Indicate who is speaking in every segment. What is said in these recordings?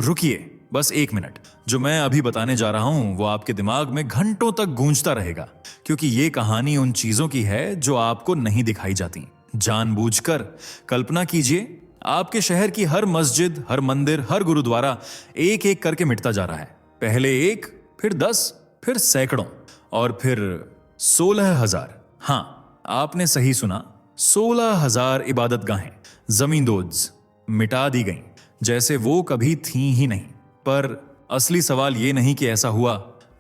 Speaker 1: रुकिए, बस 1 मिनट। जो मैं अभी बताने जा रहा हूं वो आपके दिमाग में घंटों तक गूंजता रहेगा, क्योंकि ये कहानी उन चीजों की है जो आपको नहीं दिखाई जाती। जानबूझकर कल्पना कीजिए, आपके शहर की हर मस्जिद, हर मंदिर, हर गुरुद्वारा एक एक करके मिटता जा रहा है। पहले 1, फिर 10, फिर सैकड़ों, और फिर 16,000। हाँ, आपने सही सुना, 16,000 इबादतगाहें जमींदोज मिटा दी गईं, जैसे वो कभी थी ही नहीं। पर असली सवाल ये नहीं कि ऐसा हुआ।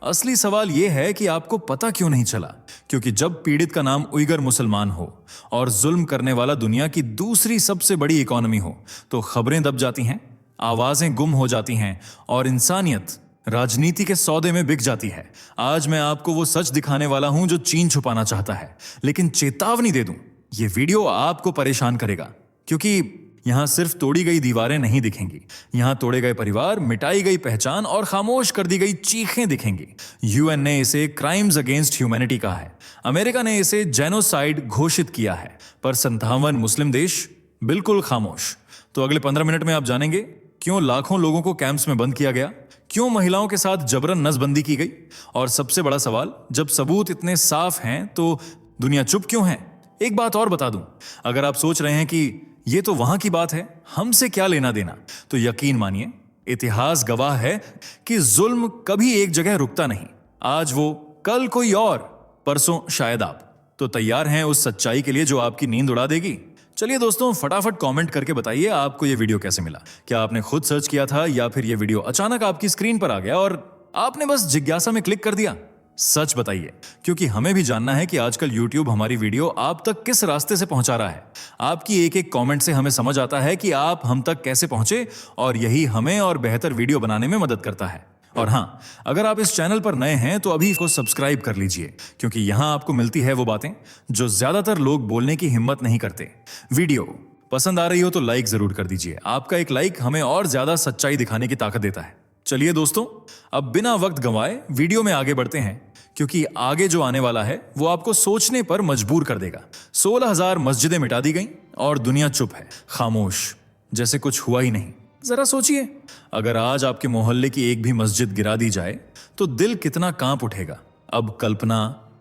Speaker 1: असली सवाल ये है कि आपको पता क्यों नहीं चला। क्योंकि जब पीड़ित का नाम उइगर मुसलमान हो और जुल्म करने वाला दुनिया की दूसरी सबसे बड़ी इकोनॉमी हो, तो खबरें दब जाती हैं, आवाजें गुम हो जाती हैं और इंसानियत राजनीति के सौदे में बिक जाती है। आज मैं आपको वो सच दिखाने वाला हूं जो चीन छुपाना चाहता है। लेकिन चेतावनी दे दूं, ये वीडियो आपको परेशान करेगा, क्योंकि यहां सिर्फ तोड़ी गई दीवारें नहीं दिखेंगी। यहां तोड़े गए परिवार, मिटाई गई पहचान और खामोश कर दी गई चीखें दिखेंगी। यूएन ने इसे क्राइम्स अगेंस्ट ह्यूमैनिटी कहा है, अमेरिका ने इसे जेनोसाइड घोषित किया है, पर 57 मुस्लिम देश बिल्कुल खामोश। तो अगले 15 मिनट में आप जानेंगे क्यों लाखों लोगों को कैंप्स में बंद किया गया, क्यों महिलाओं के साथ जबरन नसबंदी की गई, और सबसे बड़ा सवाल, जब सबूत इतने साफ हैं तो दुनिया चुप क्यों है। एक बात और बता दूं, अगर आप सोच रहे हैं कि ये तो वहां की बात है, हमसे क्या लेना देना, तो यकीन मानिए, इतिहास गवाह है कि जुल्म कभी एक जगह रुकता नहीं। आज वो, कल कोई और, परसों शायद आप। तो तैयार हैं उस सच्चाई के लिए जो आपकी नींद उड़ा देगी? चलिए दोस्तों, फटाफट कमेंट करके बताइए आपको ये वीडियो कैसे मिला। क्या आपने खुद सर्च किया था या फिर ये वीडियो अचानक आपकी स्क्रीन पर आ गया और आपने बस जिज्ञासा में क्लिक कर दिया? सच बताइए, क्योंकि हमें भी जानना है कि आजकल YouTube हमारी वीडियो आप तक किस रास्ते से पहुंचा रहा है। आपकी एक एक कमेंट से हमें समझ आता है कि आप हम तक कैसे पहुंचे, और यही हमें और बेहतर वीडियो बनाने में मदद करता है। और हाँ, अगर आप इस चैनल पर नए हैं तो अभी इसको सब्सक्राइब कर लीजिए, क्योंकि यहां आपको मिलती है वो बातें जो ज्यादातर लोग बोलने की हिम्मत नहीं करते। वीडियो पसंद आ रही हो तो लाइक जरूर कर दीजिए। आपका एक लाइक हमें और ज्यादा सच्चाई दिखाने की ताकत देता है। चलिए दोस्तों, अब बिना वक्त गंवाए वीडियो में आगे बढ़ते हैं, क्योंकि आगे जो आने वाला है वो आपको सोचने पर मजबूर कर देगा। 16,000 मस्जिदें मिटा दी गईं और दुनिया चुप है, खामोश, जैसे कुछ हुआ ही नहीं। जरा सोचिए, अगर आज आपके मोहल्ले की एक भी मस्जिद गिरा दी जाए तो दिल कितना कांप उठेगा। अब कल्पना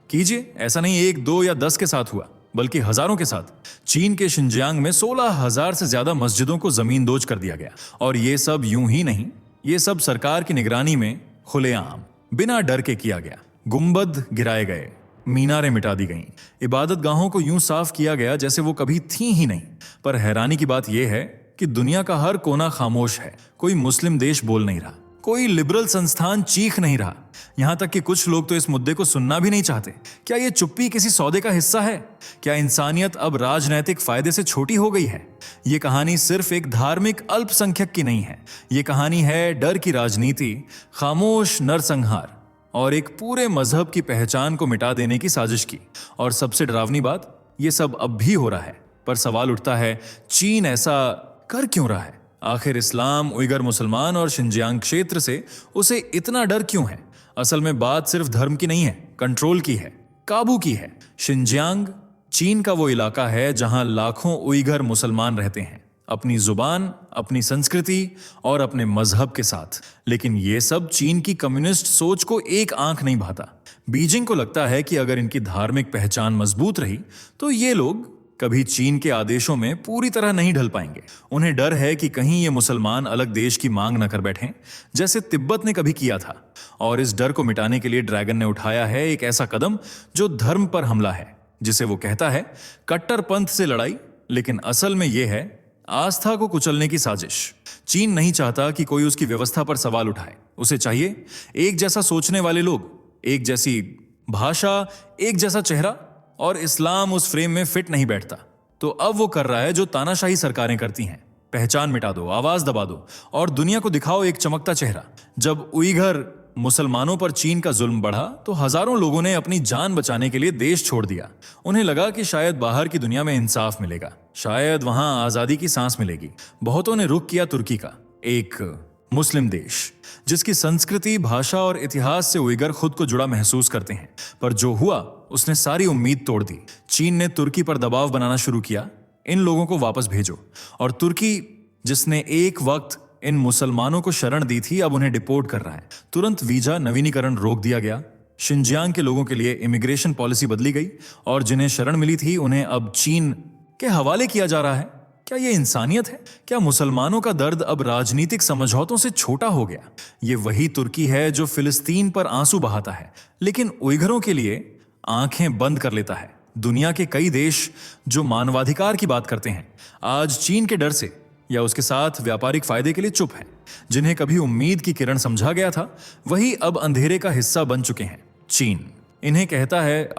Speaker 1: कीजिए, ऐसा नहीं 1, 2 या 10 के साथ हुआ, बल्कि हजारों के साथ। चीन के शिनजियांग में 16,000 से ज्यादा मस्जिदों को जमींदोज कर दिया गया, और ये सब यूं ही नहीं, ये सब सरकार की निगरानी में खुलेआम, बिना डर के किया गया। गुंबद गिराए गए, मीनारें मिटा दी गईं, इबादतगाहों को यूं साफ किया गया जैसे वो कभी थी ही नहीं। पर हैरानी की बात यह है कि दुनिया का हर कोना खामोश है। कोई मुस्लिम देश बोल नहीं रहा, कोई लिबरल संस्थान चीख नहीं रहा, यहां तक कि कुछ लोग तो इस मुद्दे को सुनना भी नहीं चाहते। क्या ये चुप्पी किसी सौदे का हिस्सा है? क्या इंसानियत अब राजनैतिक फायदे से छोटी हो गई है? ये कहानी सिर्फ एक धार्मिक अल्पसंख्यक की नहीं है, ये कहानी है डर की राजनीति, खामोश नरसंहार और एक पूरे मजहब की पहचान को मिटा देने की साजिश की। और सबसे डरावनी बात, ये सब अब भी हो रहा है। पर सवाल उठता है, चीन ऐसा कर क्यों रहा है? आखिर इस्लाम, उइगर मुसलमान और शिनजियांग क्षेत्र से उसे इतना डर क्यों है? असल में बात सिर्फ धर्म की नहीं है, कंट्रोल की है, काबू की है। शिनजियांग चीन का वो इलाका है जहां लाखों उइगर मुसलमान रहते हैं, अपनी जुबान, अपनी संस्कृति और अपने मजहब के साथ। लेकिन ये सब चीन की कम्युनिस्ट सोच को एक आंख नहीं भाता। बीजिंग को लगता है कि अगर इनकी धार्मिक पहचान मजबूत रही तो ये लोग कभी चीन के आदेशों में पूरी तरह नहीं ढल पाएंगे। उन्हें डर है कि कहीं ये मुसलमान अलग देश की मांग न कर बैठें, जैसे तिब्बत ने कभी किया था। और इस डर को मिटाने के लिए ड्रैगन ने उठाया है एक ऐसा कदम जो धर्म पर हमला है, जिसे वो कहता है कट्टरपंथ से लड़ाई, लेकिन असल में यह है आस्था को कुचलने की साजिश। चीन नहीं चाहता कि कोई उसकी व्यवस्था पर सवाल उठाए। उसे चाहिए एक जैसा सोचने वाले लोग, एक जैसी भाषा, एक जैसा चेहरा, और इस्लाम उस फ्रेम में फिट नहीं बैठता। तो अब वो कर रहा है जो तानाशाही सरकारें करती हैं, पहचान मिटा दो, आवाज दबा दो और दुनिया को दिखाओ एक चमकता चेहरा। जब उइगर मुसलमानों पर चीन का जुल्म बढ़ा तो हजारों लोगों ने अपनी जान बचाने के लिए देश छोड़ दिया। उन्हें लगा कि शायद बाहर की दुनिया में इंसाफ मिलेगा, शायद वहां आजादी की सांस मिलेगी। बहुतों ने रुख किया तुर्की का, एक मुस्लिम देश जिसकी संस्कृति, भाषा और इतिहास से उइगर खुद को जुड़ा महसूस करते हैं। पर जो हुआ उसने सारी उम्मीद तोड़ दी। चीन ने तुर्की पर दबाव बनाना शुरू किया, इन लोगों को वापस भेजो। और तुर्की, जिसने एक वक्त इन मुसलमानों को शरण दी थी, अब उन्हें डिपोर्ट कर रहा है। तुरंत वीजा नवीनीकरण रोक दिया गया। शिनजियांग के लोगों के लिए इमिग्रेशन पॉलिसी बदली गई और जिन्हें शरण मिली थी उन्हें अब चीन के हवाले किया जा रहा है। क्या ये इंसानियत है? क्या मुसलमानों का दर्द अब राजनीतिक समझौतों से छोटा हो गया? ये वही तुर्की है जो फिलिस्तीन पर आंसू बहाता है, लेकिन उइघरों के लिए आंखें बंद कर लेता है। दुनिया के कई देश जो मानवाधिकार की बात करते हैं, आज चीन के डर से या उसके साथ व्यापारिक फायदे के लिए चुप हैं। जिन्हें कभी उम्मीद की किरण समझा गया था, वही अब अंधेरे का हिस्सा बन चुके हैं। चीन इन्हें कहता है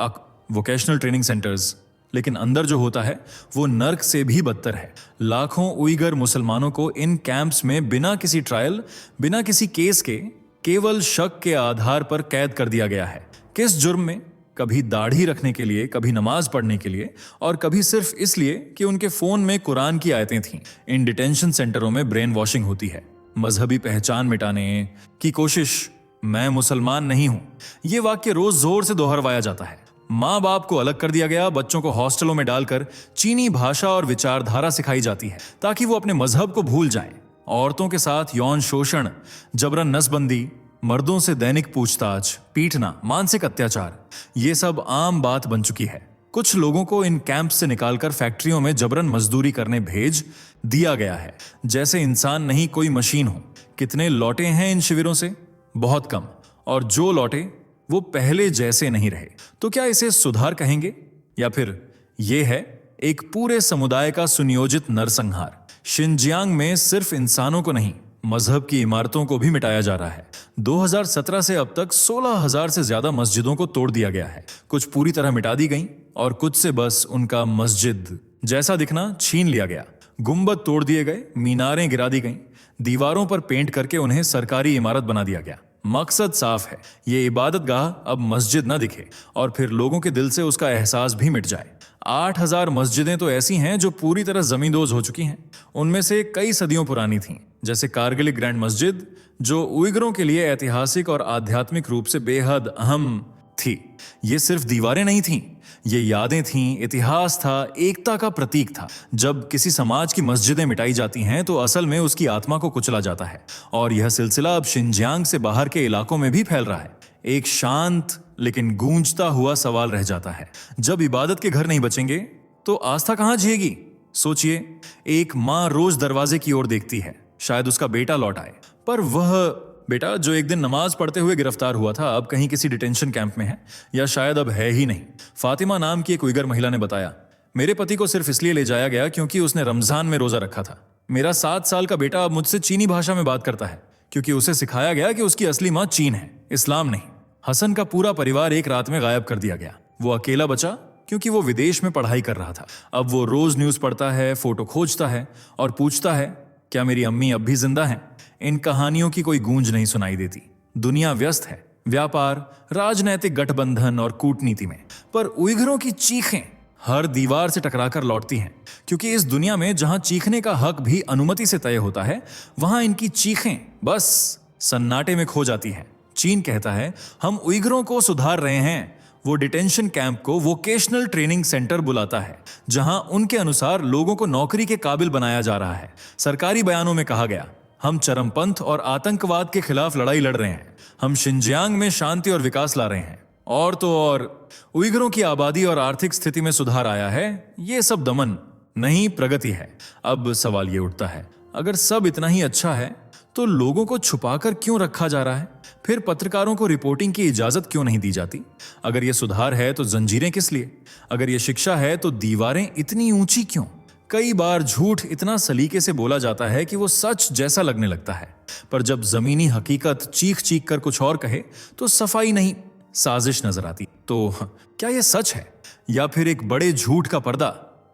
Speaker 1: वोकेशनल ट्रेनिंग सेंटर्स, लेकिन अंदर जो होता है वो नर्क से भी बदतर है। लाखों उइगर मुसलमानों को इन कैंप्स में बिना किसी ट्रायल, बिना किसी केस के, केवल शक के आधार पर कैद कर दिया गया है। किस जुर्म में? कभी दाढ़ी रखने के लिए, कभी नमाज पढ़ने के लिए, और कभी सिर्फ इसलिए कि उनके फोन में कुरान की आयतें थीं। इन डिटेंशन सेंटरों में ब्रेन वॉशिंग होती है, मजहबी पहचान मिटाने की कोशिश। मैं मुसलमान नहीं हूं, ये वाक्य रोज जोर से दोहरवाया जाता है। माँ बाप को अलग कर दिया गया, बच्चों को हॉस्टलों में डालकर चीनी भाषा और विचारधारा सिखाई जाती है ताकि वो अपने मजहब को भूल जाएं। औरतों के साथ यौन शोषण, जबरन नसबंदी, मर्दों से दैनिक पूछताछ, पीटना, मानसिक अत्याचार, ये सब आम बात बन चुकी है। कुछ लोगों को इन कैंप से निकालकर फैक्ट्रियों में जबरन मजदूरी करने भेज दिया गया है, जैसे इंसान नहीं कोई मशीन हो। कितने लौटे हैं इन शिविरों से? बहुत कम, और जो लौटे वो पहले जैसे नहीं रहे। तो क्या इसे सुधार कहेंगे, या फिर ये है एक पूरे समुदाय का सुनियोजित नरसंहार? शिनजियांग में सिर्फ इंसानों को नहीं, मजहब की इमारतों को भी मिटाया जा रहा है। 2017 से अब तक 16,000 से ज्यादा मस्जिदों को तोड़ दिया गया है। कुछ पूरी तरह मिटा दी गई और कुछ से बस उनका मस्जिद जैसा दिखना छीन लिया गया। गुंबद तोड़ दिए गए, मीनारें गिरा दी गईं, दीवारों पर पेंट करके उन्हें सरकारी इमारत बना दिया गया। मकसद साफ है, ये इबादत गाह अब मस्जिद ना दिखे और फिर लोगों के दिल से उसका एहसास भी मिट जाए। 8,000 मस्जिदें तो ऐसी हैं जो पूरी तरह जमींदोज हो चुकी हैं। उनमें से कई सदियों पुरानी थीं, जैसे कारगिल ग्रैंड मस्जिद, जो उइगरों के लिए ऐतिहासिक और आध्यात्मिक रूप से बेहद अहम थी। ये सिर्फ दीवारें नहीं थीं, ये यादें थीं, इतिहास था, एकता का प्रतीक था। जब किसी समाज की मस्जिदें मिटाई जाती हैं तो असल में उसकी आत्मा को कुचला जाता है, और यह सिलसिला अब शिनजियांग से बाहर के इलाकों में भी फैल रहा है। एक शांत लेकिन गूंजता हुआ सवाल रह जाता है, जब इबादत के घर नहीं बचेंगे तो आस्था कहां जिएगी? सोचिए, एक माँ रोज दरवाजे की ओर देखती है, शायद उसका बेटा लौट आए, पर वह बेटा जो एक दिन नमाज पढ़ते हुए गिरफ्तार हुआ था अब कहीं किसी डिटेंशन कैंप में है, या शायद अब है ही नहीं। फातिमा नाम की एक उइगर महिला ने बताया, मेरे पति को सिर्फ इसलिए ले जाया गया क्योंकि उसने रमजान में रोजा रखा था। मेरा 7 साल का बेटा अब मुझसे चीनी भाषा में बात करता है क्योंकि उसे सिखाया गया कि उसकी असली माँ चीन है, इस्लाम नहीं। हसन का पूरा परिवार एक रात में गायब कर दिया गया। वो अकेला बचा क्योंकि वो विदेश में पढ़ाई कर रहा था। अब वो रोज न्यूज पढ़ता है, फोटो खोजता है और पूछता है, क्या मेरी अम्मी अब भी जिंदा हैं? इन कहानियों की कोई गूंज नहीं सुनाई देती। दुनिया व्यस्त है व्यापार, राजनैतिक गठबंधन और कूटनीति में, पर उइघरों की चीखें हर दीवार से टकराकर लौटती हैं, क्योंकि इस दुनिया में जहां चीखने का हक भी अनुमति से तय होता है, वहां इनकी चीखें बस सन्नाटे में खो जाती हैं। चीन कहता है, हम उइघरों को सुधार रहे हैं। वो डिटेंशन कैंप को वोकेशनल ट्रेनिंग सेंटर बुलाता है, जहां उनके अनुसार लोगों को नौकरी के काबिल बनाया जा रहा है। सरकारी बयानों में कहा गया, हम चरमपंथ और आतंकवाद के खिलाफ लड़ाई लड़ रहे हैं, हम शिनजियांग में शांति और विकास ला रहे हैं, और तो और उइघरों की आबादी और आर्थिक स्थिति में सुधार आया है। ये सब दमन नहीं, प्रगति है। अब सवाल ये उठता है, अगर सब इतना ही अच्छा है तो लोगों को छुपाकर क्यों रखा जा रहा है? फिर पत्रकारों को रिपोर्टिंग की इजाजत क्यों नहीं दी जाती? अगर ये सुधार है तो जंजीरें किस लिए? अगर ये शिक्षा है तो दीवारें इतनी ऊंची क्यों? कई बार झूठ इतना सलीके से बोला जाता है कि वो सच जैसा लगने लगता है, पर जब जमीनी हकीकत चीख चीख कर कुछ और कहे तो सफाई नहीं, साजिश नजर आती। तो क्या ये सच है या फिर एक बड़े झूठ का पर्दा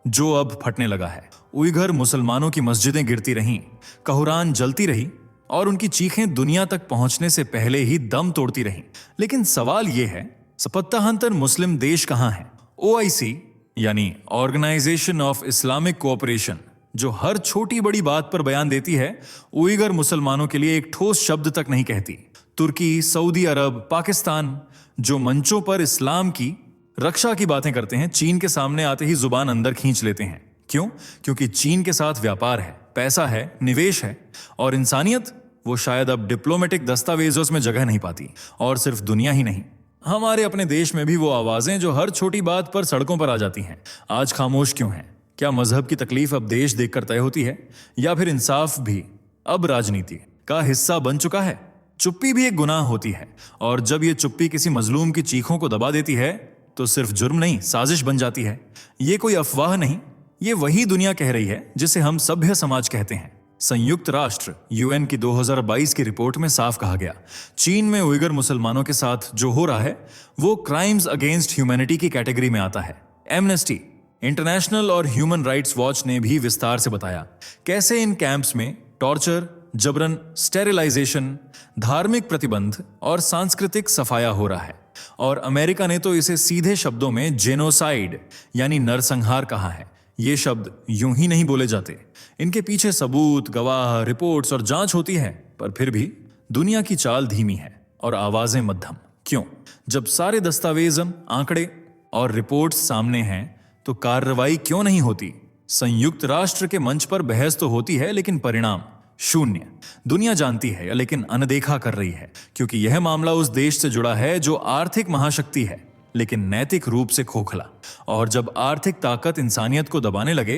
Speaker 1: जो अब फटने लगा है? उइघर मुसलमानों की मस्जिदें गिरती रहीं, कुरान जलती रही और उनकी चीखें दुनिया तक पहुंचने से पहले ही दम तोड़ती रहीं। लेकिन सवाल यह है, सपत्ताहंतर मुस्लिम देश कहां है? OIC यानी ऑर्गेनाइजेशन ऑफ इस्लामिक कोऑपरेशन, जो हर छोटी बड़ी बात पर बयान देती है, उइघर मुसलमानों के लिए एक ठोस शब्द तक नहीं कहती। तुर्की, सऊदी अरब, पाकिस्तान, जो मंचों पर इस्लाम की रक्षा की बातें करते हैं, चीन के सामने आते ही जुबान अंदर खींच लेते हैं। क्यों? क्योंकि चीन के साथ व्यापार है, पैसा है, निवेश है, और इंसानियत वो शायद अब डिप्लोमेटिक दस्तावेजों में जगह नहीं पाती। और सिर्फ दुनिया ही नहीं, हमारे अपने देश में भी वो आवाजें जो हर छोटी बात पर सड़कों पर आ जाती हैं, आज खामोश क्यों हैं? क्या मजहब की तकलीफ अब देश देखकर तय होती है, या फिर इंसाफ भी अब राजनीति का हिस्सा बन चुका है? चुप्पी भी एक गुनाह होती है, और जब ये चुप्पी किसी मजलूम की चीखों को दबा देती है तो सिर्फ जुर्म नहीं, साजिश बन जाती है। ये कोई अफवाह नहीं, ये वही दुनिया कह रही है जिसे हम सभ्य समाज कहते हैं। संयुक्त राष्ट्र यूएन की 2022 की रिपोर्ट में साफ कहा गया, चीन में उइगर मुसलमानों के साथ जो हो रहा है वो क्राइम्स अगेंस्ट ह्यूमैनिटी की कैटेगरी में आता है। एमनेस्टी इंटरनेशनल और ह्यूमन राइट्स वॉच ने भी विस्तार से बताया कैसे इन कैंप्स में टॉर्चर, जबरन स्टेरिलाइजेशन, धार्मिक प्रतिबंध और सांस्कृतिक सफाया हो रहा है। और अमेरिका ने तो इसे सीधे शब्दों में जेनोसाइड यानी नरसंहार कहा है। ये शब्द यूं ही नहीं बोले जाते, इनके पीछे सबूत, गवाह, रिपोर्ट्स और जांच होती है। पर फिर भी दुनिया की चाल धीमी है और आवाजें मध्यम। क्यों? जब सारे दस्तावेज, आंकड़े और रिपोर्ट्स सामने हैं तो कार्रवाई क्यों नहीं होती? संयुक्त राष्ट्र के मंच पर बहस तो होती है, लेकिन परिणाम शून्य। दुनिया जानती है लेकिन अनदेखा कर रही है, क्योंकि यह मामला उस देश से जुड़ा है जो आर्थिक महाशक्ति है लेकिन नैतिक रूप से खोखला। और जब आर्थिक ताकत इंसानियत को दबाने लगे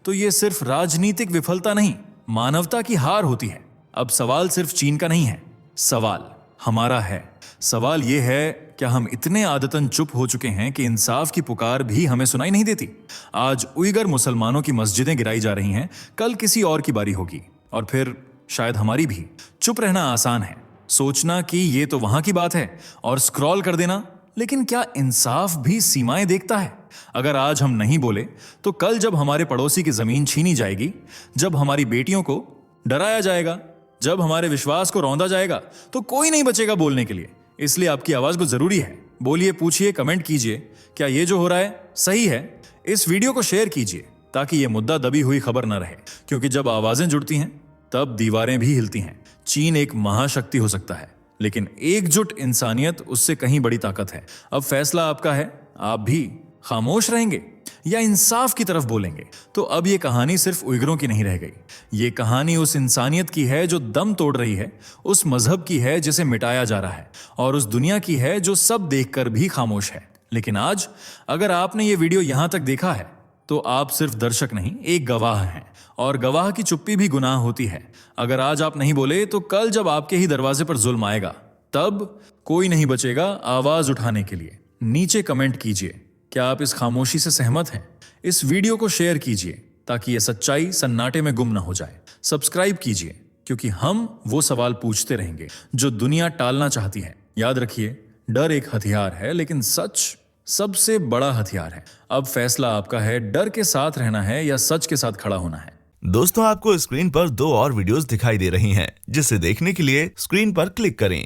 Speaker 1: तो यह सिर्फ राजनीतिक विफलता नहीं, मानवता की हार होती है। अब सवाल सिर्फ चीन का नहीं है, सवाल हमारा है। सवाल यह है, क्या हम इतने आदतन चुप हो चुके हैं कि इंसाफ की पुकार भी हमें सुनाई नहीं देती? आज उइगर मुसलमानों की मस्जिदें गिराई जा रही हैं, कल किसी और की बारी होगी, और फिर शायद हमारी भी। चुप रहना आसान है, सोचना कि ये तो वहां की बात है और स्क्रॉल कर देना, लेकिन क्या इंसाफ भी सीमाएं देखता है? अगर आज हम नहीं बोले तो कल जब हमारे पड़ोसी की जमीन छीनी जाएगी, जब हमारी बेटियों को डराया जाएगा, जब हमारे विश्वास को रौंदा जाएगा, तो कोई नहीं बचेगा बोलने के लिए। इसलिए आपकी आवाज को जरूरी है। बोलिए, पूछिए, कमेंट कीजिए, क्या ये जो हो रहा है सही है? इस वीडियो को शेयर कीजिए ताकि ये मुद्दा दबी हुई खबर न रहे, क्योंकि जब आवाजें जुड़ती हैं तब दीवारें भी हिलती हैं। चीन एक महाशक्ति हो सकता है, लेकिन एकजुट इंसानियत उससे कहीं बड़ी ताकत है। अब फैसला आपका है, आप भी खामोश रहेंगे या इंसाफ की तरफ बोलेंगे? तो अब ये कहानी सिर्फ उइगरों की नहीं रह गई, ये कहानी उस इंसानियत की है जो दम तोड़ रही है, उस मजहब की है जिसे मिटाया जा रहा है, और उस दुनिया की है जो सब देखकर भी खामोश है। लेकिन आज अगर आपने ये वीडियो यहां तक देखा है तो आप सिर्फ दर्शक नहीं, एक गवाह हैं, और गवाह की चुप्पी भी गुनाह होती है। अगर आज आप नहीं बोले तो कल जब आपके ही दरवाजे पर जुल्म आएगा तब कोई नहीं बचेगा आवाज उठाने के लिए। नीचे कमेंट कीजिए, क्या आप इस खामोशी से सहमत हैं? इस वीडियो को शेयर कीजिए ताकि यह सच्चाई सन्नाटे में गुम ना हो जाए। सब्सक्राइब कीजिए, क्योंकि हम वो सवाल पूछते रहेंगे जो दुनिया टालना चाहती है। याद रखिए, डर एक हथियार है, लेकिन सच सबसे बड़ा हथियार है। अब फैसला आपका है, डर के साथ रहना है या सच के साथ खड़ा होना है।
Speaker 2: दोस्तों, आपको स्क्रीन पर 2 और वीडियोस दिखाई दे रही हैं, जिसे देखने के लिए स्क्रीन पर क्लिक करें।